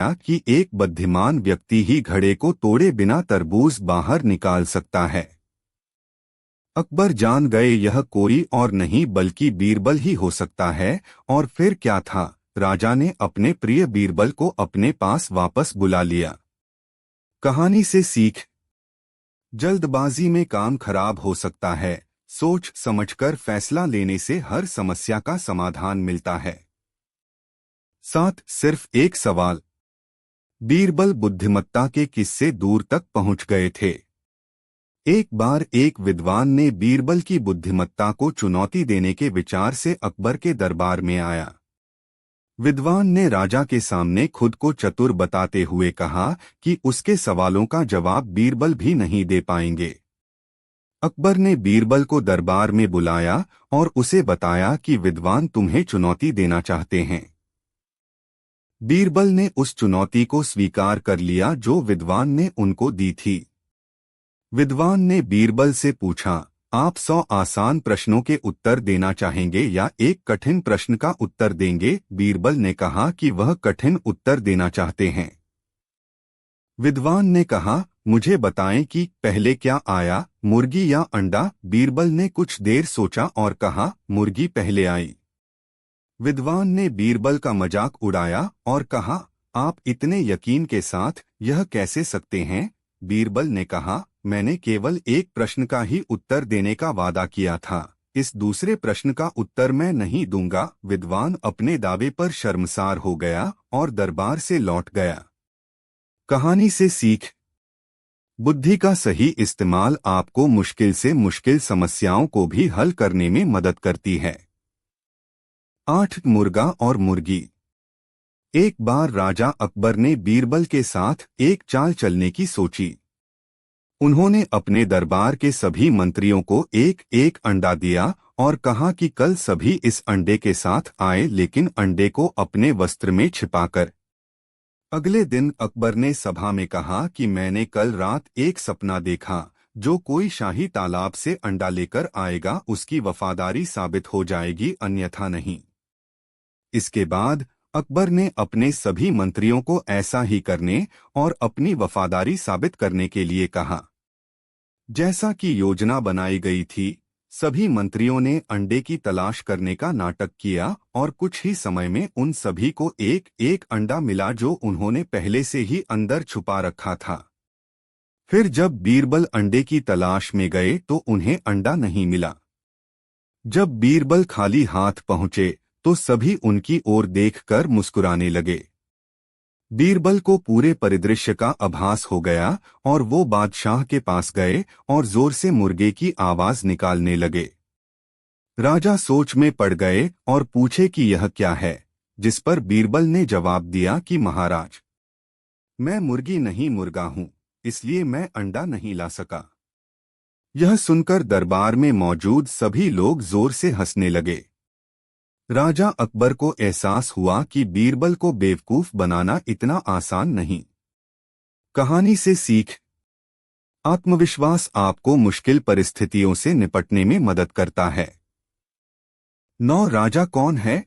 कि एक बुद्धिमान व्यक्ति ही घड़े को तोड़े बिना तरबूज बाहर निकाल सकता है। अकबर जान गए यह कोई और नहीं बल्कि बीरबल ही हो सकता है। और फिर क्या था, राजा ने अपने प्रिय बीरबल को अपने पास वापस बुला लिया। कहानी से सीख। जल्दबाजी में काम खराब हो सकता है, सोच समझकर फैसला लेने से हर समस्या का समाधान मिलता है। 7 सिर्फ एक सवाल। बीरबल बुद्धिमत्ता के किस्से दूर तक पहुंच गए थे। एक बार एक विद्वान ने बीरबल की बुद्धिमत्ता को चुनौती देने के विचार से अकबर के दरबार में आया। विद्वान ने राजा के सामने खुद को चतुर बताते हुए कहा कि उसके सवालों का जवाब बीरबल भी नहीं दे पाएंगे। अकबर ने बीरबल को दरबार में बुलाया और उसे बताया कि विद्वान तुम्हें चुनौती देना चाहते हैं। बीरबल ने उस चुनौती को स्वीकार कर लिया जो विद्वान ने उनको दी थी। विद्वान ने बीरबल से पूछा, आप 100 आसान प्रश्नों के उत्तर देना चाहेंगे या एक कठिन प्रश्न का उत्तर देंगे? बीरबल ने कहा कि वह कठिन उत्तर देना चाहते हैं। विद्वान ने कहा, मुझे बताएं कि पहले क्या आया, मुर्गी या अंडा? बीरबल ने कुछ देर सोचा और कहा, मुर्गी पहले आई। विद्वान ने बीरबल का मजाक उड़ाया और कहा, आप इतने यकीन के साथ यह कैसे सकते हैं? बीरबल ने कहा, मैंने केवल एक प्रश्न का ही उत्तर देने का वादा किया था, इस दूसरे प्रश्न का उत्तर मैं नहीं दूंगा। विद्वान अपने दावे पर शर्मसार हो गया और दरबार से लौट गया। कहानी से सीख। बुद्धि का सही इस्तेमाल आपको मुश्किल से मुश्किल समस्याओं को भी हल करने में मदद करती है। 8 मुर्गा और मुर्गी। एक बार राजा अकबर ने बीरबल के साथ एक चाल चलने की सोची। उन्होंने अपने दरबार के सभी मंत्रियों को एक एक अंडा दिया और कहा कि कल सभी इस अंडे के साथ आए, लेकिन अंडे को अपने वस्त्र में छिपाकर। अगले दिन अकबर ने सभा में कहा कि मैंने कल रात एक सपना देखा, जो कोई शाही तालाब से अंडा लेकर आएगा उसकी वफादारी साबित हो जाएगी, अन्यथा नहीं। इसके बाद अकबर ने अपने सभी मंत्रियों को ऐसा ही करने और अपनी वफादारी साबित करने के लिए कहा। जैसा कि योजना बनाई गई थी, सभी मंत्रियों ने अंडे की तलाश करने का नाटक किया और कुछ ही समय में उन सभी को एक एक अंडा मिला जो उन्होंने पहले से ही अंदर छुपा रखा था। फिर जब बीरबल अंडे की तलाश में गए तो उन्हें अंडा नहीं मिला। जब बीरबल खाली हाथ पहुंचे तो सभी उनकी ओर देखकर मुस्कुराने लगे। बीरबल को पूरे परिदृश्य का आभास हो गया और वो बादशाह के पास गए और जोर से मुर्गे की आवाज निकालने लगे। राजा सोच में पड़ गए और पूछे कि यह क्या है, जिस पर बीरबल ने जवाब दिया कि महाराज, मैं मुर्गी नहीं मुर्गा हूं, इसलिए मैं अंडा नहीं ला सका। यह सुनकर दरबार में मौजूद सभी लोग जोर से हंसने लगे। राजा अकबर को एहसास हुआ कि बीरबल को बेवकूफ बनाना इतना आसान नहीं। कहानी से सीख। आत्मविश्वास आपको मुश्किल परिस्थितियों से निपटने में मदद करता है। 9 राजा कौन है?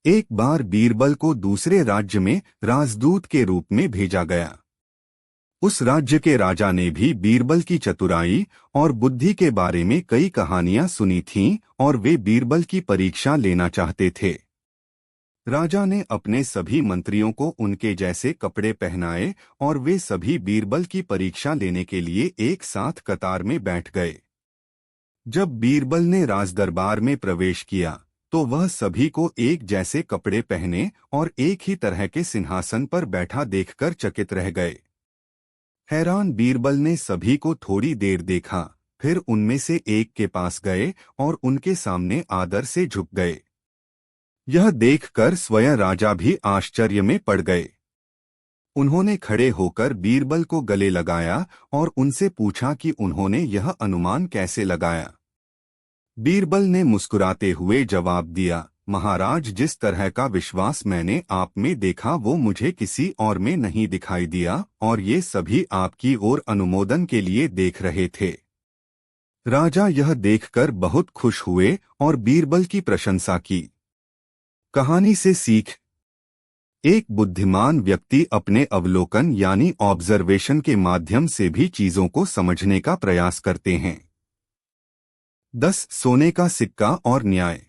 एक बार बीरबल को दूसरे राज्य में राजदूत के रूप में भेजा गया। उस राज्य के राजा ने भी बीरबल की चतुराई और बुद्धि के बारे में कई कहानियां सुनी थीं और वे बीरबल की परीक्षा लेना चाहते थे। राजा ने अपने सभी मंत्रियों को उनके जैसे कपड़े पहनाए और वे सभी बीरबल की परीक्षा लेने के लिए एक साथ कतार में बैठ गए। जब बीरबल ने राजदरबार में प्रवेश किया तो वह सभी को एक जैसे कपड़े पहने और एक ही तरह के सिंहासन पर बैठा देखकर चकित रह गए। हैरान बीरबल ने सभी को थोड़ी देर देखा, फिर उनमें से एक के पास गए और उनके सामने आदर से झुक गए। यह देखकर स्वयं राजा भी आश्चर्य में पड़ गए। उन्होंने खड़े होकर बीरबल को गले लगाया और उनसे पूछा कि उन्होंने यह अनुमान कैसे लगाया। बीरबल ने मुस्कुराते हुए जवाब दिया, महाराज, जिस तरह का विश्वास मैंने आप में देखा वो मुझे किसी और में नहीं दिखाई दिया और ये सभी आपकी ओर अनुमोदन के लिए देख रहे थे। राजा यह देखकर बहुत खुश हुए और बीरबल की प्रशंसा की। कहानी से सीख। एक बुद्धिमान व्यक्ति अपने अवलोकन यानी ऑब्जर्वेशन के माध्यम से भी चीजों को समझने का प्रयास करते हैं। 10 सोने का सिक्का और न्याय।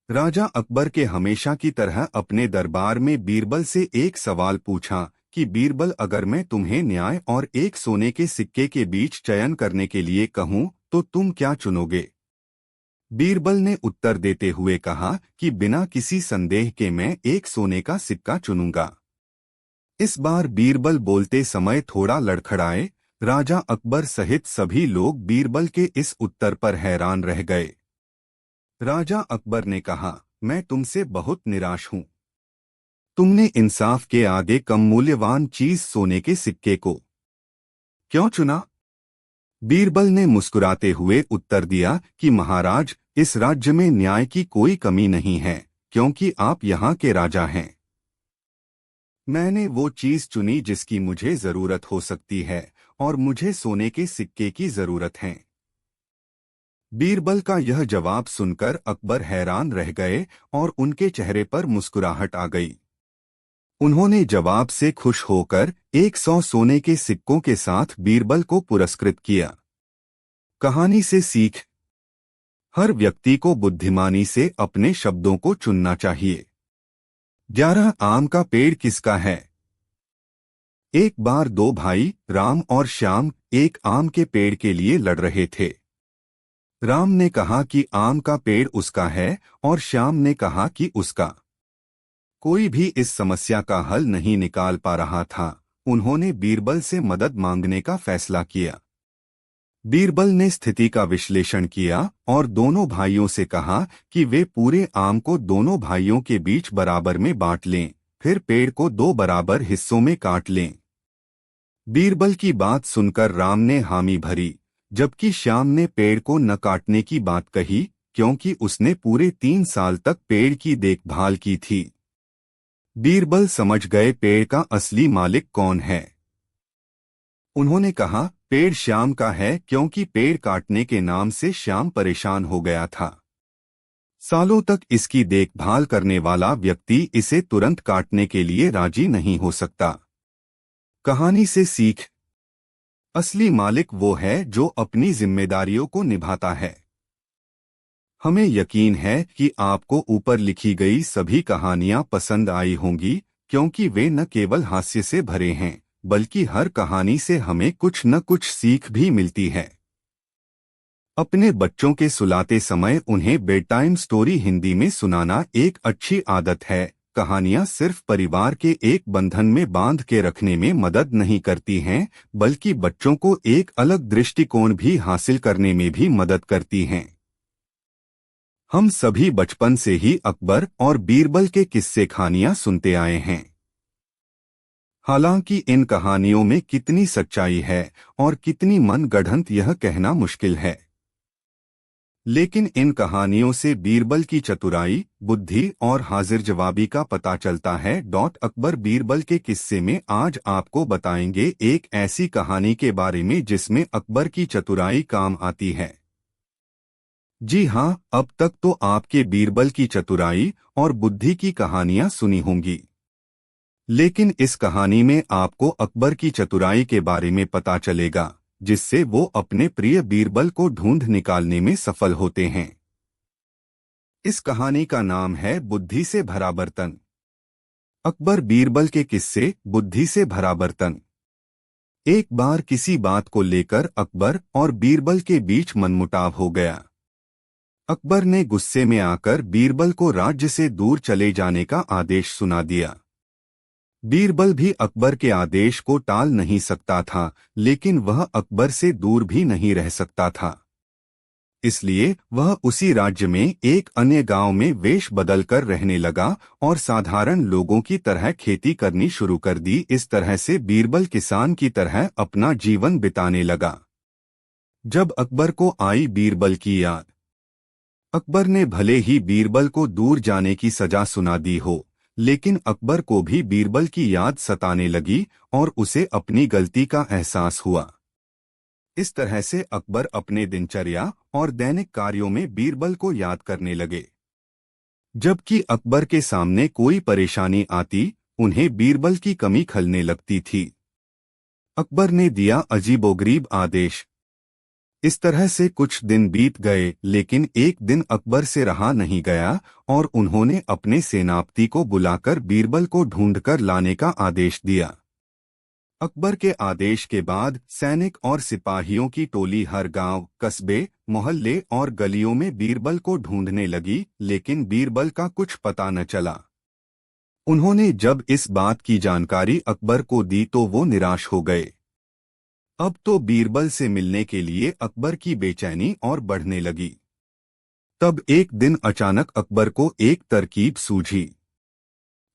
राजा अकबर के हमेशा की तरह अपने दरबार में बीरबल से एक सवाल पूछा कि बीरबल, अगर मैं तुम्हें न्याय और एक सोने के सिक्के के बीच चयन करने के लिए कहूं तो तुम क्या चुनोगे? बीरबल ने उत्तर देते हुए कहा कि बिना किसी संदेह के मैं एक सोने का सिक्का चुनूंगा। इस बार बीरबल बोलते समय थोड़ा लड़खड़ाए। राजा अकबर सहित सभी लोग बीरबल के इस उत्तर पर हैरान रह गए। राजा अकबर ने कहा, मैं तुमसे बहुत निराश हूं। तुमने इंसाफ के आगे कम मूल्यवान चीज सोने के सिक्के को क्यों चुना? बीरबल ने मुस्कुराते हुए उत्तर दिया कि महाराज, इस राज्य में न्याय की कोई कमी नहीं है, क्योंकि आप यहाँ के राजा हैं। मैंने वो चीज चुनी जिसकी मुझे जरूरत हो सकती है, और मुझे सोने के सिक्के की जरूरत है। बीरबल का यह जवाब सुनकर अकबर हैरान रह गए और उनके चेहरे पर मुस्कुराहट आ गई। उन्होंने जवाब से खुश होकर 100 सोने के सिक्कों के साथ बीरबल को पुरस्कृत किया। कहानी से सीख। हर व्यक्ति को बुद्धिमानी से अपने शब्दों को चुनना चाहिए। 11 आम का पेड़ किसका है? एक बार दो भाई राम और श्याम एक आम के पेड़ के लिए लड़ रहे थे। राम ने कहा कि आम का पेड़ उसका है और श्याम ने कहा कि उसका। कोई भी इस समस्या का हल नहीं निकाल पा रहा था। उन्होंने बीरबल से मदद मांगने का फैसला किया। बीरबल ने स्थिति का विश्लेषण किया और दोनों भाइयों से कहा कि वे पूरे आम को दोनों भाइयों के बीच बराबर में बांट लें, फिर पेड़ को 2 बराबर हिस्सों में काट लें। बीरबल की बात सुनकर राम ने हामी भरी, जबकि श्याम ने पेड़ को न काटने की बात कही, क्योंकि उसने पूरे 3 साल तक पेड़ की देखभाल की थी। बीरबल समझ गए पेड़ का असली मालिक कौन है। उन्होंने कहा, पेड़ श्याम का है, क्योंकि पेड़ काटने के नाम से श्याम परेशान हो गया था। सालों तक इसकी देखभाल करने वाला व्यक्ति इसे तुरंत काटने के लिए राजी नहीं हो सकता। कहानी से सीख। असली मालिक वो है जो अपनी जिम्मेदारियों को निभाता है। हमें यकीन है कि आपको ऊपर लिखी गई सभी कहानियां पसंद आई होंगी, क्योंकि वे न केवल हास्य से भरे हैं, बल्कि हर कहानी से हमें कुछ न कुछ सीख भी मिलती है। अपने बच्चों के सुलाते समय उन्हें बेड टाइम स्टोरी हिंदी में सुनाना एक अच्छी आदत है। कहानियां सिर्फ परिवार के एक बंधन में बांध के रखने में मदद नहीं करती हैं, बल्कि बच्चों को एक अलग दृष्टिकोण भी हासिल करने में भी मदद करती हैं। हम सभी बचपन से ही अकबर और बीरबल के किस्से कहानियां सुनते आए हैं। हालांकि इन कहानियों में कितनी सच्चाई है और कितनी मनगढ़ंत यह कहना मुश्किल है, लेकिन इन कहानियों से बीरबल की चतुराई, बुद्धि और हाजिर जवाबी का पता चलता है। अकबर बीरबल के किस्से में आज आपको बताएंगे एक ऐसी कहानी के बारे में जिसमें अकबर की चतुराई काम आती है। जी हाँ, अब तक तो आपके बीरबल की चतुराई और बुद्धि की कहानियां सुनी होंगी, लेकिन इस कहानी में आपको अकबर की चतुराई के बारे में पता चलेगा, जिससे वो अपने प्रिय बीरबल को ढूंढ निकालने में सफल होते हैं। इस कहानी का नाम है बुद्धि से भरा बर्तन। अकबर बीरबल के किस्से, बुद्धि से भरा बर्तन। एक बार किसी बात को लेकर अकबर और बीरबल के बीच मनमुटाव हो गया। अकबर ने गुस्से में आकर बीरबल को राज्य से दूर चले जाने का आदेश सुना दिया। बीरबल भी अकबर के आदेश को टाल नहीं सकता था, लेकिन वह अकबर से दूर भी नहीं रह सकता था। इसलिए वह उसी राज्य में एक अन्य गांव में वेश बदलकर रहने लगा और साधारण लोगों की तरह खेती करनी शुरू कर दी। इस तरह से बीरबल किसान की तरह अपना जीवन बिताने लगा। जब अकबर को आई बीरबल की याद, अकबर ने भले ही बीरबल को दूर जाने की सजा सुना दी हो, लेकिन अकबर को भी बीरबल की याद सताने लगी और उसे अपनी गलती का एहसास हुआ। इस तरह से अकबर अपने दिनचर्या और दैनिक कार्यों में बीरबल को याद करने लगे। जबकि अकबर के सामने कोई परेशानी आती, उन्हें बीरबल की कमी खलने लगती थी। अकबर ने दिया अजीबोगरीब आदेश। इस तरह से कुछ दिन बीत गए, लेकिन एक दिन अकबर से रहा नहीं गया और उन्होंने अपने सेनापति को बुलाकर बीरबल को ढूंढकर लाने का आदेश दिया। अकबर के आदेश के बाद सैनिक और सिपाहियों की टोली हर गांव, कस्बे, मोहल्ले और गलियों में बीरबल को ढूंढने लगी, लेकिन बीरबल का कुछ पता न चला। उन्होंने जब इस बात की जानकारी अकबर को दी तो वो निराश हो गए। अब तो बीरबल से मिलने के लिए अकबर की बेचैनी और बढ़ने लगी। तब एक दिन अचानक अकबर को एक तरकीब सूझी।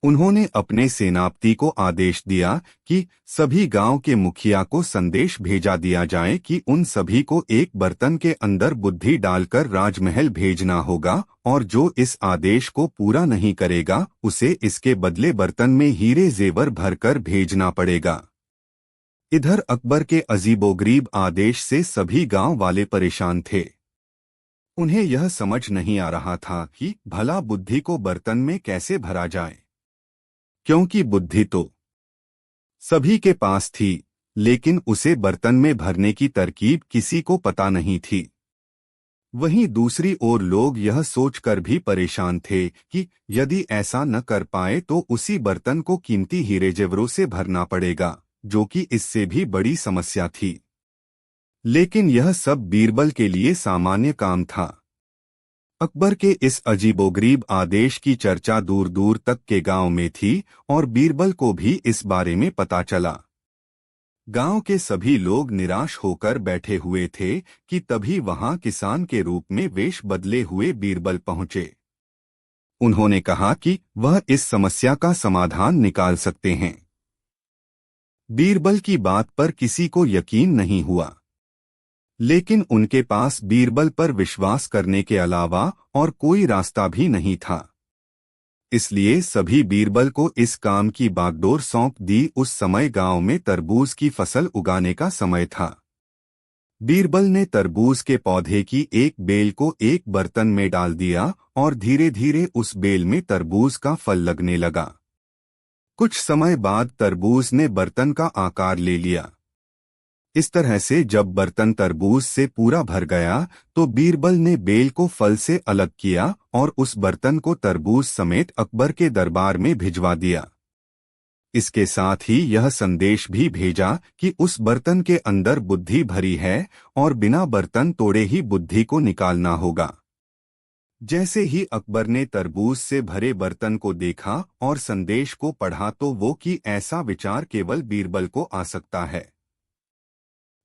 उन्होंने अपने सेनापति को आदेश दिया कि सभी गांव के मुखिया को संदेश भेजा दिया जाए कि उन सभी को एक बर्तन के अंदर बुद्धि डालकर राजमहल भेजना होगा, और जो इस आदेश को पूरा नहीं करेगा उसे इसके बदले बर्तन में हीरे जेवर भरकर भेजना पड़ेगा। इधर अकबर के अजीबोगरीब आदेश से सभी गांव वाले परेशान थे। उन्हें यह समझ नहीं आ रहा था कि भला बुद्धि को बर्तन में कैसे भरा जाए, क्योंकि बुद्धि तो सभी के पास थी, लेकिन उसे बर्तन में भरने की तरकीब किसी को पता नहीं थी। वहीं दूसरी ओर लोग यह सोचकर भी परेशान थे कि यदि ऐसा न कर पाए तो उसी बर्तन को कीमती हीरे जेवरों से भरना पड़ेगा, जो कि इससे भी बड़ी समस्या थी। लेकिन यह सब बीरबल के लिए सामान्य काम था। अकबर के इस अजीबोगरीब आदेश की चर्चा दूर दूर तक के गांव में थी और बीरबल को भी इस बारे में पता चला। गांव के सभी लोग निराश होकर बैठे हुए थे कि तभी वहां किसान के रूप में वेश बदले हुए बीरबल पहुंचे। उन्होंने कहा कि वह इस समस्या का समाधान निकाल सकते हैं। बीरबल की बात पर किसी को यकीन नहीं हुआ, लेकिन उनके पास बीरबल पर विश्वास करने के अलावा और कोई रास्ता भी नहीं था। इसलिए सभी बीरबल को इस काम की बागडोर सौंप दी। उस समय गांव में तरबूज की फसल उगाने का समय था। बीरबल ने तरबूज के पौधे की एक बेल को एक बर्तन में डाल दिया और धीरे धीरे उस बेल में तरबूज का फल लगने लगा। कुछ समय बाद तरबूज ने बर्तन का आकार ले लिया। इस तरह से जब बर्तन तरबूज से पूरा भर गया तो बीरबल ने बेल को फल से अलग किया और उस बर्तन को तरबूज समेत अकबर के दरबार में भिजवा दिया। इसके साथ ही यह संदेश भी भेजा कि उस बर्तन के अंदर बुद्धि भरी है और बिना बर्तन तोड़े ही बुद्धि को निकालना होगा। जैसे ही अकबर ने तरबूज से भरे बर्तन को देखा और संदेश को पढ़ा तो वो कि ऐसा विचार केवल बीरबल को आ सकता है।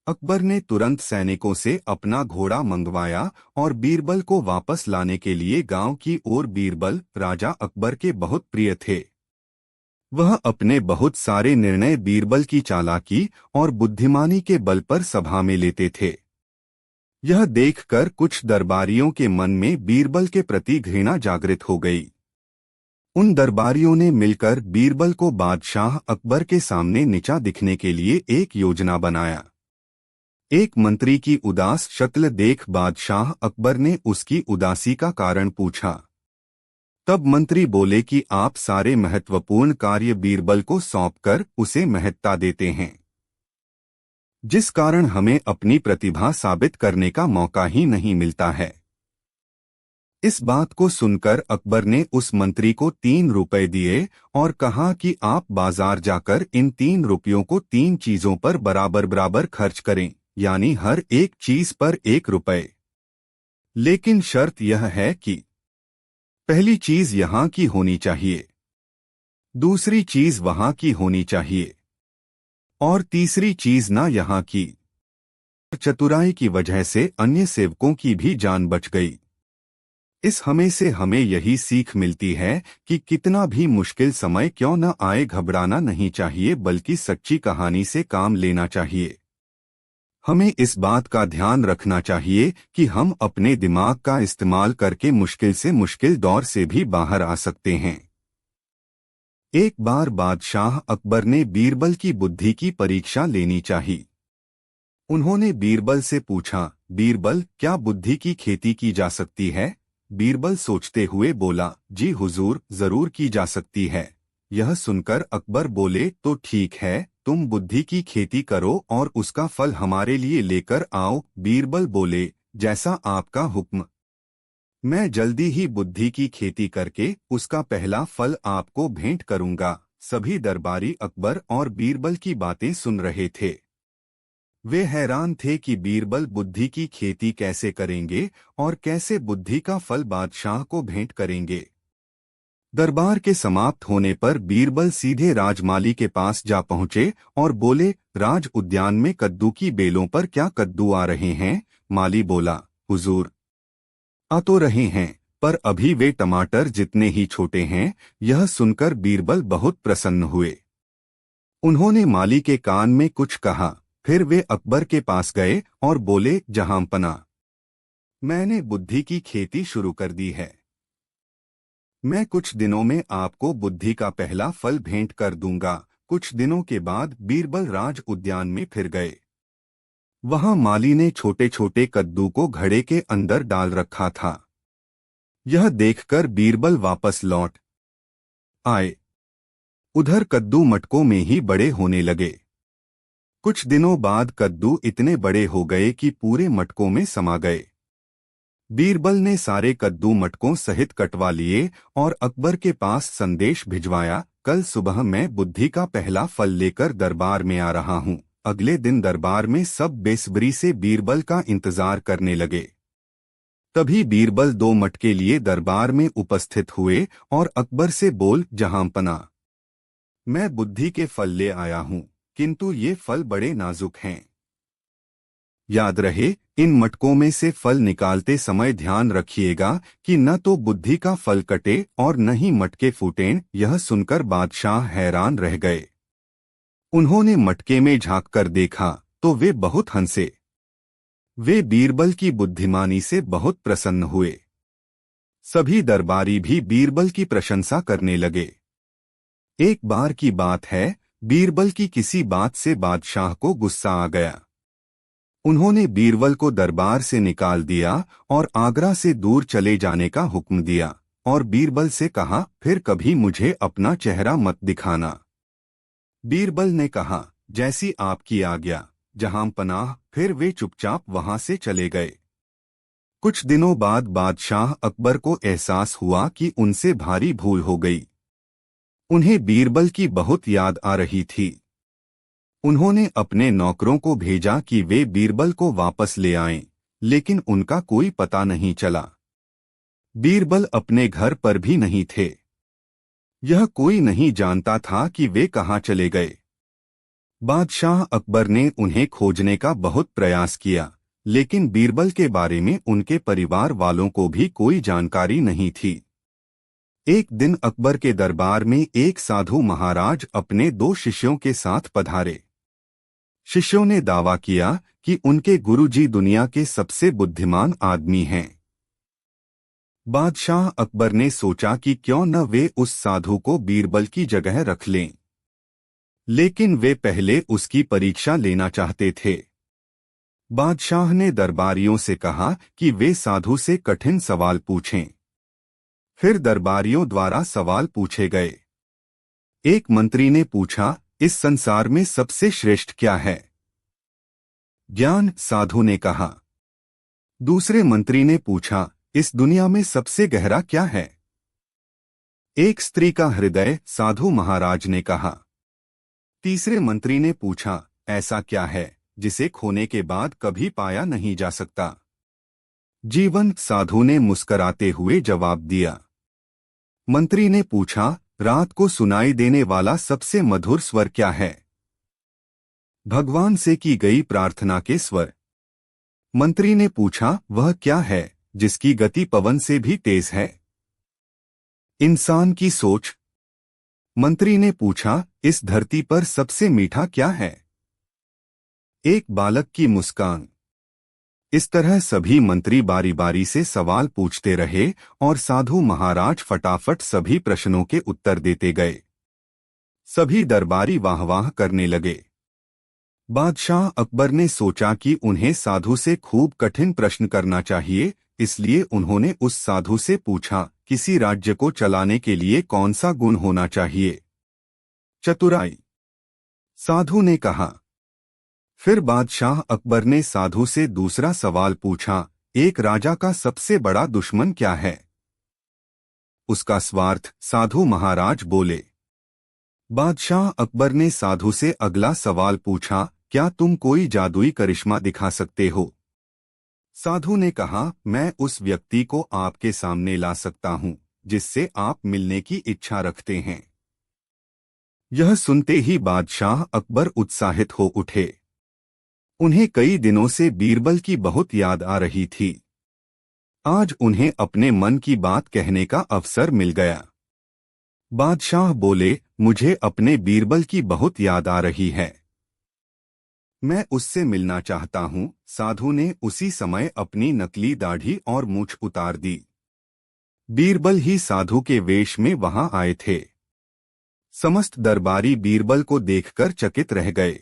अकबर ने तुरंत सैनिकों से अपना घोड़ा मंगवाया और बीरबल को वापस लाने के लिए गांव की ओर। बीरबल राजा अकबर के बहुत प्रिय थे। वह अपने बहुत सारे निर्णय बीरबल की चालाकी और बुद्धिमानी के बल पर सभा में लेते थे। यह देखकर कुछ दरबारियों के मन में बीरबल के प्रति घृणा जागृत हो गई। उन दरबारियों ने मिलकर बीरबल को बादशाह अकबर के सामने नीचा दिखने के लिए एक योजना बनाया। एक मंत्री की उदास शक्ल देख बादशाह अकबर ने उसकी उदासी का कारण पूछा। तब मंत्री बोले कि आप सारे महत्वपूर्ण कार्य बीरबल को सौंपकर उसे महत्ता देते हैं, जिस कारण हमें अपनी प्रतिभा साबित करने का मौका ही नहीं मिलता है। इस बात को सुनकर अकबर ने उस मंत्री को 3 रुपए दिए और कहा कि आप बाजार जाकर इन 3 रुपयों को 3 चीजों पर बराबर बराबर खर्च करें, यानी हर एक चीज पर 1 रुपए। लेकिन शर्त यह है कि पहली चीज यहाँ की होनी चाहिए, दूसरी चीज वहां की होनी चाहिए और तीसरी चीज ना यहाँ की। चतुराई की वजह से अन्य सेवकों की भी जान बच गई। इस हमें से हमें यही सीख मिलती है कि कितना भी मुश्किल समय क्यों न आए, घबराना नहीं चाहिए, बल्कि सच्ची कहानी से काम लेना चाहिए। हमें इस बात का ध्यान रखना चाहिए कि हम अपने दिमाग का इस्तेमाल करके मुश्किल से मुश्किल दौर से भी बाहर आ सकते हैं। एक बार बादशाह अकबर ने बीरबल की बुद्धि की परीक्षा लेनी चाहिए। उन्होंने बीरबल से पूछा, बीरबल, क्या बुद्धि की खेती की जा सकती है? बीरबल सोचते हुए बोला, जी हुजूर, जरूर की जा सकती है। यह सुनकर अकबर बोले, तो ठीक है, तुम बुद्धि की खेती करो और उसका फल हमारे लिए लेकर आओ। बीरबल बोले, जैसा आपका हुक्म। मैं जल्दी ही बुद्धि की खेती करके उसका पहला फल आपको भेंट करूंगा। सभी दरबारी अकबर और बीरबल की बातें सुन रहे थे। वे हैरान थे कि बीरबल बुद्धि की खेती कैसे करेंगे और कैसे बुद्धि का फल बादशाह को भेंट करेंगे। दरबार के समाप्त होने पर बीरबल सीधे राजमाली के पास जा पहुंचे और बोले, राज उद्यान में कद्दू की बेलों पर क्या कद्दू आ रहे हैं? माली बोला, हुजूर, आ तो रहे हैं, पर अभी वे टमाटर जितने ही छोटे हैं। यह सुनकर बीरबल बहुत प्रसन्न हुए। उन्होंने माली के कान में कुछ कहा, फिर वे अकबर के पास गए और बोले, जहांपना, मैंने बुद्धि की खेती शुरू कर दी है। मैं कुछ दिनों में आपको बुद्धि का पहला फल भेंट कर दूंगा। कुछ दिनों के बाद बीरबल राज उद्यान में फिर गए। वहां माली ने छोटे छोटे कद्दू को घड़े के अंदर डाल रखा था। यह देखकर बीरबल वापस लौट आए। उधर कद्दू मटकों में ही बड़े होने लगे। कुछ दिनों बाद कद्दू इतने बड़े हो गए कि पूरे मटकों में समा गए। बीरबल ने सारे कद्दू मटकों सहित कटवा लिए और अकबर के पास संदेश भिजवाया, कल सुबह मैं बुद्धि का पहला फल लेकर दरबार में आ रहा हूँ। अगले दिन दरबार में सब बेसब्री से बीरबल का इंतजार करने लगे। तभी बीरबल 2 मटके लिए दरबार में उपस्थित हुए और अकबर से बोल, जहांपना, मैं बुद्धि के फल ले आया हूँ, किंतु ये फल बड़े नाजुक हैं। याद रहे, इन मटकों में से फल निकालते समय ध्यान रखिएगा कि न तो बुद्धि का फल कटे और न ही मटके फूटें। यह सुनकर बादशाह हैरान रह गए। उन्होंने मटके में झांककर देखा तो वे बहुत हंसे। वे बीरबल की बुद्धिमानी से बहुत प्रसन्न हुए। सभी दरबारी भी बीरबल की प्रशंसा करने लगे। एक बार की बात है, बीरबल की किसी बात से बादशाह को गुस्सा आ गया। उन्होंने बीरबल को दरबार से निकाल दिया और आगरा से दूर चले जाने का हुक्म दिया और बीरबल से कहा, फिर कभी मुझे अपना चेहरा मत दिखाना। बीरबल ने कहा, जैसी आपकी आज्ञा, जहांपनाह। फिर वे चुपचाप वहां से चले गए। कुछ दिनों बाद बादशाह अकबर को एहसास हुआ कि उनसे भारी भूल हो गई। उन्हें बीरबल की बहुत याद आ रही थी। उन्होंने अपने नौकरों को भेजा कि वे बीरबल को वापस ले आएं, लेकिन उनका कोई पता नहीं चला। बीरबल अपने घर पर भी नहीं थे। यह कोई नहीं जानता था कि वे कहाँ चले गए। बादशाह अकबर ने उन्हें खोजने का बहुत प्रयास किया, लेकिन बीरबल के बारे में उनके परिवार वालों को भी कोई जानकारी नहीं थी। एक दिन अकबर के दरबार में एक साधु महाराज अपने 2 शिष्यों के साथ पधारे। शिष्यों ने दावा किया कि उनके गुरुजी दुनिया के सबसे बुद्धिमान आदमी हैं। बादशाह अकबर ने सोचा कि क्यों न वे उस साधु को बीरबल की जगह रख लें, लेकिन वे पहले उसकी परीक्षा लेना चाहते थे। बादशाह ने दरबारियों से कहा कि वे साधु से कठिन सवाल पूछें। फिर दरबारियों द्वारा सवाल पूछे गए। एक मंत्री ने पूछा, इस संसार में सबसे श्रेष्ठ क्या है? ज्ञान, साधु ने कहा। दूसरे मंत्री ने पूछा, इस दुनिया में सबसे गहरा क्या है? एक स्त्री का हृदय, साधु महाराज ने कहा। तीसरे मंत्री ने पूछा, ऐसा क्या है जिसे खोने के बाद कभी पाया नहीं जा सकता? जीवन, साधु ने मुस्कराते हुए जवाब दिया। मंत्री ने पूछा, रात को सुनाई देने वाला सबसे मधुर स्वर क्या है? भगवान से की गई प्रार्थना के स्वर। मंत्री ने पूछा, वह क्या है जिसकी गति पवन से भी तेज है? इंसान की सोच। मंत्री ने पूछा, इस धरती पर सबसे मीठा क्या है? एक बालक की मुस्कान। इस तरह सभी मंत्री बारी बारी से सवाल पूछते रहे और साधु महाराज फटाफट सभी प्रश्नों के उत्तर देते गए। सभी दरबारी वाह वाह करने लगे। बादशाह अकबर ने सोचा कि उन्हें साधु से खूब कठिन प्रश्न करना चाहिए, इसलिए उन्होंने उस साधु से पूछा, किसी राज्य को चलाने के लिए कौन सा गुण होना चाहिए? चतुराई, साधु ने कहा। फिर बादशाह अकबर ने साधु से दूसरा सवाल पूछा, एक राजा का सबसे बड़ा दुश्मन क्या है? उसका स्वार्थ, साधु महाराज बोले। बादशाह अकबर ने साधु से अगला सवाल पूछा, क्या तुम कोई जादुई करिश्मा दिखा सकते हो? साधु ने कहा, मैं उस व्यक्ति को आपके सामने ला सकता हूं जिससे आप मिलने की इच्छा रखते हैं। यह सुनते ही बादशाह अकबर उत्साहित हो उठे। उन्हें कई दिनों से बीरबल की बहुत याद आ रही थी। आज उन्हें अपने मन की बात कहने का अवसर मिल गया। बादशाह बोले, मुझे अपने बीरबल की बहुत याद आ रही है, मैं उससे मिलना चाहता हूं। साधु ने उसी समय अपनी नकली दाढ़ी और मूछ उतार दी। बीरबल ही साधु के वेश में वहां आए थे। समस्त दरबारी बीरबल को देखकर चकित रह गए।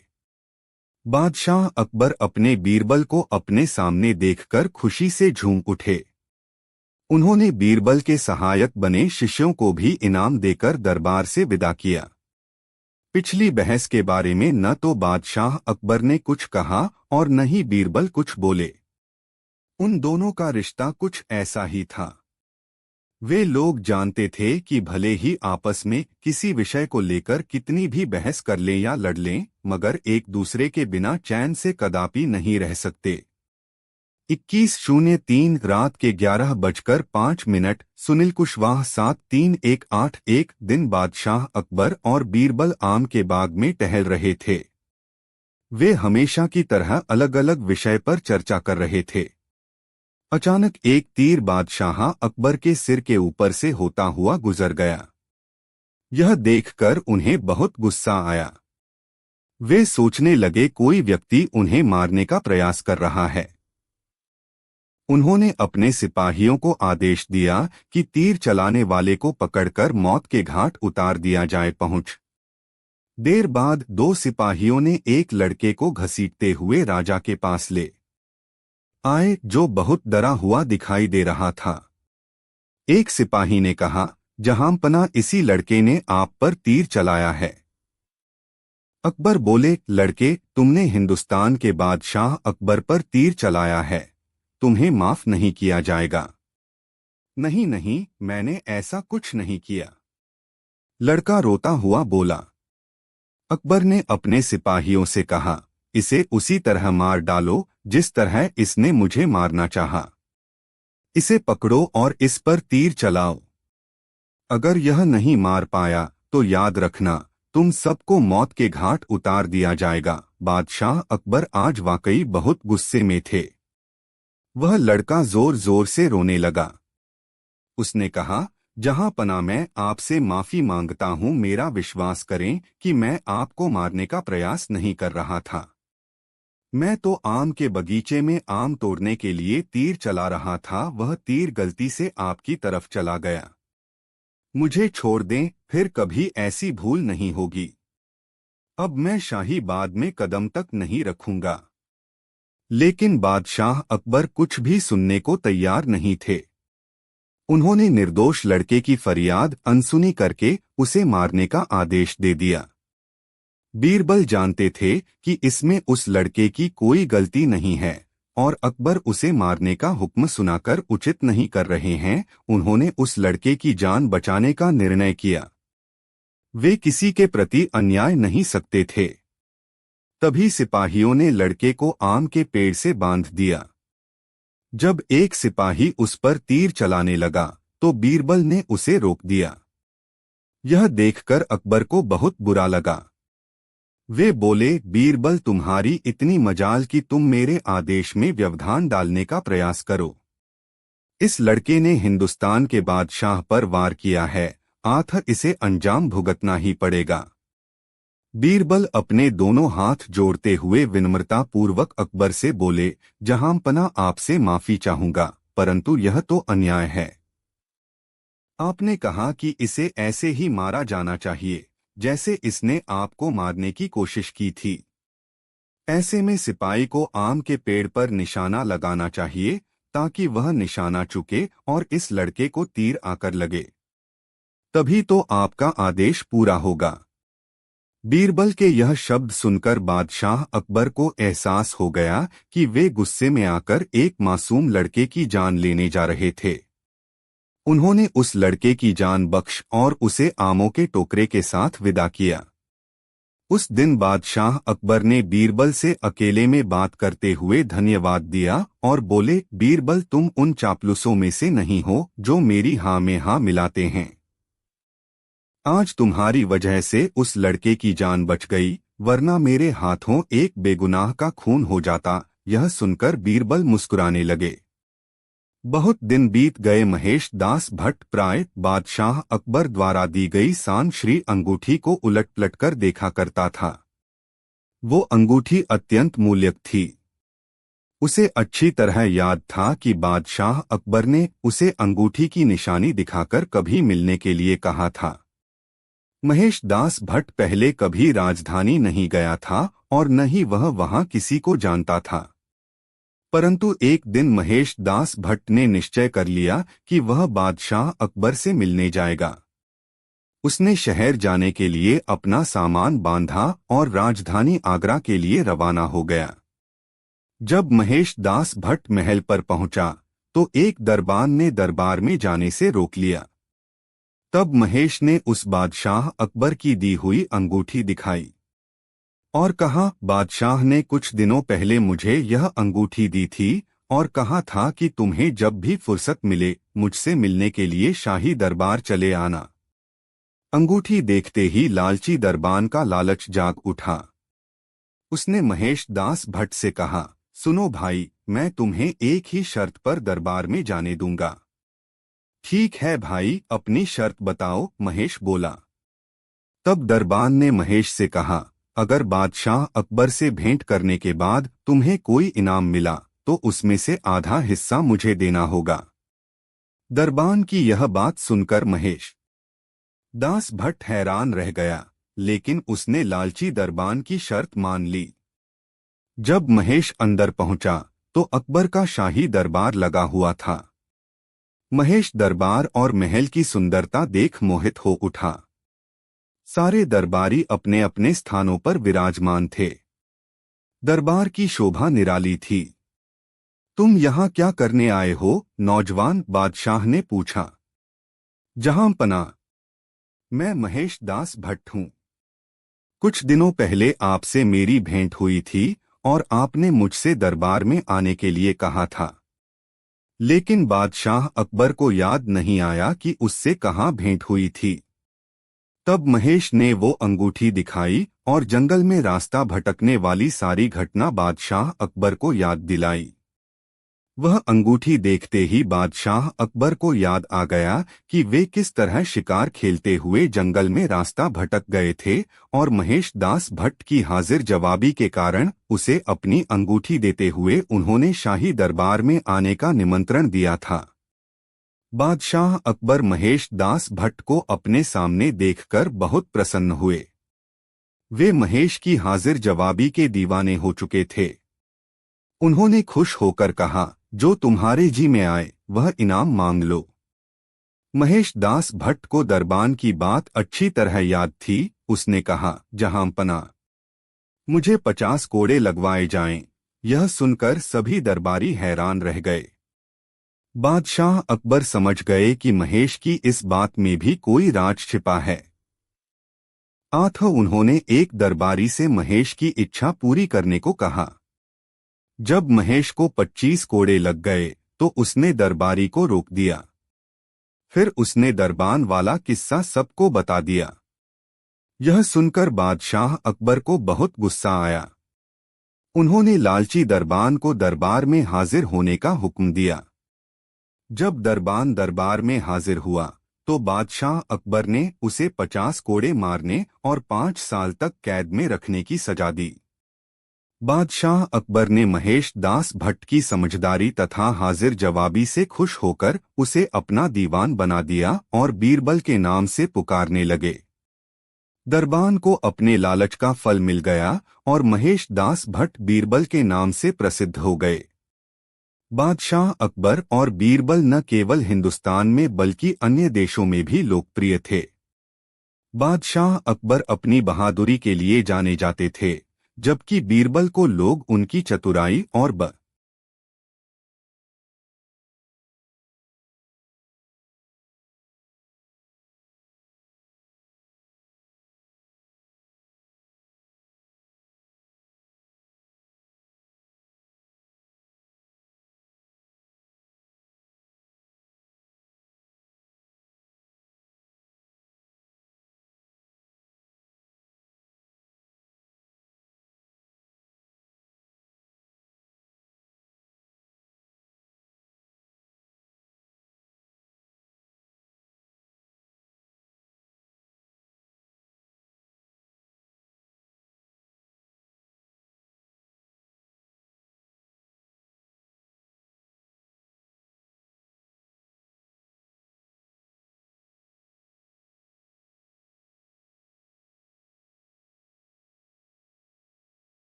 बादशाह अकबर अपने बीरबल को अपने सामने देखकर खुशी से झूम उठे। उन्होंने बीरबल के सहायक बने शिष्यों को भी इनाम देकर दरबार से विदा किया। पिछली बहस के बारे में न तो बादशाह अकबर ने कुछ कहा और न ही बीरबल कुछ बोले। उन दोनों का रिश्ता कुछ ऐसा ही था। वे लोग जानते थे कि भले ही आपस में किसी विषय को लेकर कितनी भी बहस कर लें या लड़ लें, मगर एक दूसरे के बिना चैन से कदापि नहीं रह सकते। 21:03 रात के 11:05 सुनील कुशवाहा 73181 दिन बादशाह अकबर और बीरबल आम के बाग में टहल रहे थे। वे हमेशा की तरह अलग अलग विषय पर चर्चा कर रहे थे। अचानक एक तीर बादशाह अकबर के सिर के ऊपर से होता हुआ गुजर गया। यह देखकर उन्हें बहुत गुस्सा आया। वे सोचने लगे कोई व्यक्ति उन्हें मारने का प्रयास कर रहा है। उन्होंने अपने सिपाहियों को आदेश दिया कि तीर चलाने वाले को पकड़कर मौत के घाट उतार दिया जाए। देर बाद 2 सिपाहियों ने एक लड़के को घसीटते हुए राजा के पास ले आए, जो बहुत डरा हुआ दिखाई दे रहा था। एक सिपाही ने कहा, जहांपना, इसी लड़के ने आप पर तीर चलाया है। अकबर बोले, लड़के, तुमने हिंदुस्तान के बादशाह अकबर पर तीर चलाया है, तुम्हें माफ नहीं किया जाएगा। नहीं नहीं, मैंने ऐसा कुछ नहीं किया, लड़का रोता हुआ बोला। अकबर ने अपने सिपाहियों से कहा, इसे उसी तरह मार डालो जिस तरह इसने मुझे मारना चाहा। इसे पकड़ो और इस पर तीर चलाओ। अगर यह नहीं मार पाया तो याद रखना, तुम सबको मौत के घाट उतार दिया जाएगा। बादशाह अकबर आज वाकई बहुत गुस्से में थे। वह लड़का जोर जोर से रोने लगा। उसने कहा, जहां पना, मैं आपसे माफी मांगता हूं। मेरा विश्वास करें कि मैं आपको मारने का प्रयास नहीं कर रहा था। मैं तो आम के बगीचे में आम तोड़ने के लिए तीर चला रहा था। वह तीर गलती से आपकी तरफ चला गया। मुझे छोड़ दें, फिर कभी ऐसी भूल नहीं होगी। अब मैं शाही बाग में कदम तक नहीं रखूंगा। लेकिन बादशाह अकबर कुछ भी सुनने को तैयार नहीं थे। उन्होंने निर्दोष लड़के की फरियाद अनसुनी करके उसे मारने का आदेश दे दिया। बीरबल जानते थे कि इसमें उस लड़के की कोई गलती नहीं है और अकबर उसे मारने का हुक्म सुनाकर उचित नहीं कर रहे हैं। उन्होंने उस लड़के की जान बचाने का निर्णय किया। वे किसी के प्रति अन्याय नहीं सकते थे। तभी सिपाहियों ने लड़के को आम के पेड़ से बांध दिया। जब एक सिपाही उस पर तीर चलाने लगा तो बीरबल ने उसे रोक दिया। यह देखकर अकबर को बहुत बुरा लगा। वे बोले, बीरबल, तुम्हारी इतनी मजाल कि तुम मेरे आदेश में व्यवधान डालने का प्रयास करो। इस लड़के ने हिंदुस्तान के बादशाह पर वार किया है, आखिर इसे अंजाम भुगतना ही पड़ेगा। बीरबल अपने दोनों हाथ जोड़ते हुए विनम्रता पूर्वक अकबर से बोले, जहांपना, आपसे माफी चाहूंगा, परंतु यह तो अन्याय है। आपने कहा कि इसे ऐसे ही मारा जाना चाहिए जैसे इसने आपको मारने की कोशिश की थी। ऐसे में सिपाही को आम के पेड़ पर निशाना लगाना चाहिए, ताकि वह निशाना चुके और इस लड़के को तीर आकर लगे। तभी तो आपका आदेश पूरा होगा। बीरबल के यह शब्द सुनकर बादशाह अकबर को एहसास हो गया कि वे गुस्से में आकर एक मासूम लड़के की जान लेने जा रहे थे। उन्होंने उस लड़के की जान बख्श और उसे आमों के टोकरे के साथ विदा किया। उस दिन बादशाह अकबर ने बीरबल से अकेले में बात करते हुए धन्यवाद दिया और बोले, बीरबल, तुम उन चापलूसों में से नहीं हो जो मेरी हाँ में हाँ मिलाते हैं। आज तुम्हारी वजह से उस लड़के की जान बच गई, वरना मेरे हाथों एक बेगुनाह का खून हो जाता। यह सुनकर बीरबल मुस्कुराने लगे। बहुत दिन बीत गए। महेश दास भट्ट प्राय बादशाह अकबर द्वारा दी गई सान श्री अंगूठी को उलट पलट कर देखा करता था। वो अंगूठी अत्यंत मूल्यक थी। उसे अच्छी तरह याद था कि बादशाह अकबर ने उसे अंगूठी की निशानी दिखाकर कभी मिलने के लिए कहा था। महेश दास भट्ट पहले कभी राजधानी नहीं गया था और न ही वह वहां किसी को जानता था। परंतु एक दिन महेश दास भट्ट ने निश्चय कर लिया कि वह बादशाह अकबर से मिलने जाएगा। उसने शहर जाने के लिए अपना सामान बांधा और राजधानी आगरा के लिए रवाना हो गया। जब महेश दास भट्ट महल पर पहुंचा तो एक दरबान ने दरबार में जाने से रोक लिया। तब महेश ने उस बादशाह अकबर की दी हुई अंगूठी दिखाई और कहा, बादशाह ने कुछ दिनों पहले मुझे यह अंगूठी दी थी और कहा था कि तुम्हें जब भी फुर्सत मिले मुझसे मिलने के लिए शाही दरबार चले आना। अंगूठी देखते ही लालची दरबान का लालच जाग उठा। उसने महेश दास भट्ट से कहा, सुनो भाई, मैं तुम्हें एक ही शर्त पर दरबार में जाने दूंगा। ठीक है भाई, अपनी शर्त बताओ, महेश बोला। तब दरबान ने महेश से कहा, अगर बादशाह अकबर से भेंट करने के बाद तुम्हें कोई इनाम मिला तो उसमें से आधा हिस्सा मुझे देना होगा। दरबान की यह बात सुनकर महेश दास भट्ट हैरान रह गया, लेकिन उसने लालची दरबान की शर्त मान ली। जब महेश अंदर पहुंचा तो अकबर का शाही दरबार लगा हुआ था। महेश दरबार और महल की सुंदरता देख मोहित हो उठा। सारे दरबारी अपने अपने स्थानों पर विराजमान थे। दरबार की शोभा निराली थी। तुम यहाँ क्या करने आए हो? नौजवान बादशाह ने पूछा। जहांपना, मैं महेश दास भट्ट हूँ। कुछ दिनों पहले आपसे मेरी भेंट हुई थी और आपने मुझसे दरबार में आने के लिए कहा था, लेकिन बादशाह अकबर को याद नहीं आया कि उससे कहाँ भेंट हुई थी। तब महेश ने वो अंगूठी दिखाई और जंगल में रास्ता भटकने वाली सारी घटना बादशाह अकबर को याद दिलाई। वह अंगूठी देखते ही बादशाह अकबर को याद आ गया कि वे किस तरह शिकार खेलते हुए जंगल में रास्ता भटक गए थे और महेश दास भट्ट की हाजिर जवाबी के कारण उसे अपनी अंगूठी देते हुए उन्होंने शाही दरबार में आने का निमंत्रण दिया था। बादशाह अकबर महेश दास भट्ट को अपने सामने देखकर बहुत प्रसन्न हुए। वे महेश की हाजिर जवाबी के दीवाने हो चुके थे। उन्होंने खुश होकर कहा, जो तुम्हारे जी में आए वह इनाम मांग लो। महेश दास भट्ट को दरबान की बात अच्छी तरह याद थी। उसने कहा, जहांपना, मुझे 50 कोड़े लगवाए जाएं। यह सुनकर सभी दरबारी हैरान रह गए। बादशाह अकबर समझ गए कि महेश की इस बात में भी कोई राज छिपा है। उन्होंने एक दरबारी से महेश की इच्छा पूरी करने को कहा। जब महेश को 25 कोड़े लग गए तो उसने दरबारी को रोक दिया। फिर उसने दरबान वाला किस्सा सबको बता दिया। यह सुनकर बादशाह अकबर को बहुत गुस्सा आया। उन्होंने लालची दरबान को दरबार में हाजिर होने का हुक्म दिया। जब दरबान दरबार में हाजिर हुआ तो बादशाह अकबर ने उसे 50 कोड़े मारने और 5 साल तक कैद में रखने की सजा दी। बादशाह अकबर ने महेश दास भट्ट की समझदारी तथा हाजिर जवाबी से खुश होकर उसे अपना दीवान बना दिया और बीरबल के नाम से पुकारने लगे। दरबान को अपने लालच का फल मिल गया और महेश दास भट्ट बीरबल के नाम से प्रसिद्ध हो गए। बादशाह अकबर और बीरबल न केवल हिंदुस्तान में बल्कि अन्य देशों में भी लोकप्रिय थे। बादशाह अकबर अपनी बहादुरी के लिए जाने जाते थे, जबकि बीरबल को लोग उनकी चतुराई और